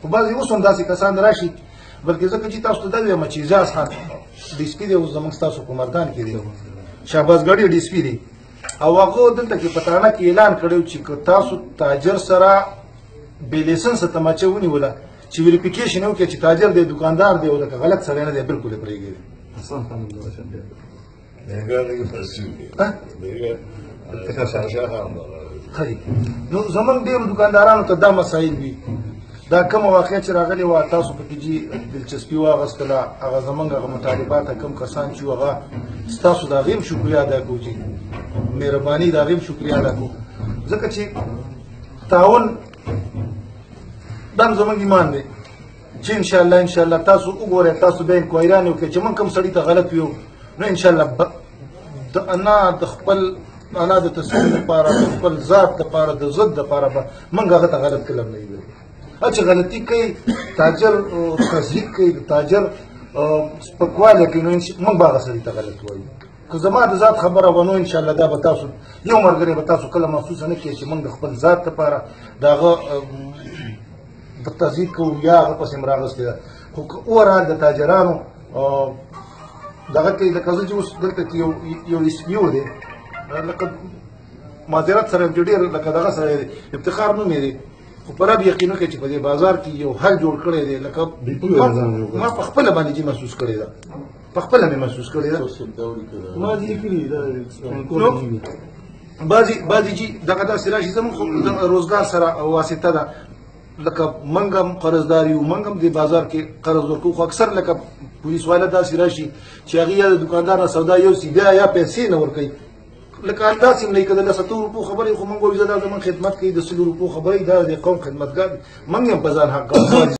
خو بعضې اوس هم داسې کسان راشي بلکې ځکه چې تاسو ته دا ویم چې اعجاز خان ډي سي پي دی اوس زموږ ستاسو په مردان کې دی شهبازګړي ډي سي پي دی او هغه دلته کې په ترانه کې اعلان کړی چې که تاسو تاجر سره بې لیسنسه تماچه ونیوله چې ویریفیکیشن وکړي چې تاجر دی دوکاندار دی او لکه غلط سړی نه دی بالکل یې پرېږدي حسن خان نو زمونږ ډېرو دوکاندارانو ته دا مسایل وي دا کومه واقعه چې راغلې وه تاسو پکې جي دلچسپي واخیستله هغه زمونږ هغه مطالبات کوم کسان چې وو هغه ستاسو د هغې هم شکریه ادا کوو چې مهرباني د هغې هم شکریه ادا کوو ځکه چې تعاون دا هم زمونږ ایمان دی چې انشاءالله تاسو وګورئ تاسو بیا انکوایرانې وکړئ چې موږ کوم سړي ته غلط ویو نو انشاءالله د خپل انا د تصویر لپاره د خپل ذات لپاره د ضد لپاره به موږ هغه ته غلط کلم نه ویل چې غلطي کوي تاجر تصدیق کوي تاجر سپکوالی کوي نو موږ به هغه سړي ته غلط وایو که زما د ذات خبره وه نو انشاءالله دا به تاسو یو ملګری به تاسو کله محسوسه نه کړئ چې موږ د خپل ذات لپاره د هغه تصدیق کوو یا هغه پسې م راغوستې ده خو که اوورال د تاجرانو دغه کې لکه زه چې اوس دلته کې یو اسپیو دی لکه معذرت سره چې ډېر لکه دغه سره افتخار نوم یې دی خو په رب یقین وکړئ چې په دې بازار کې یو حل جوړ کړی دی لکه ما په خپله باندې چې محسوس کړې ده په خپله مې محسوس کړې ده بعضې چې دغه داسې راشي زموږ خو روزګار سره واسطه ده لکه موږ هم قرضدار یو موږ هم دې بازار کې قرض ورکوو خو اکثر لکه پولیس والا داسې راشي چې هغې یا د دوکاندار نه سودا یوسي بیا یا پیسې نه ورکوي لکه داسې هم نه وي که د 100 روپو خبرې خو موږ وایو دا زموږ خدمت کوي د 100 روپو خبرې دا د قوم خدمتګار موږ هم په ځان حق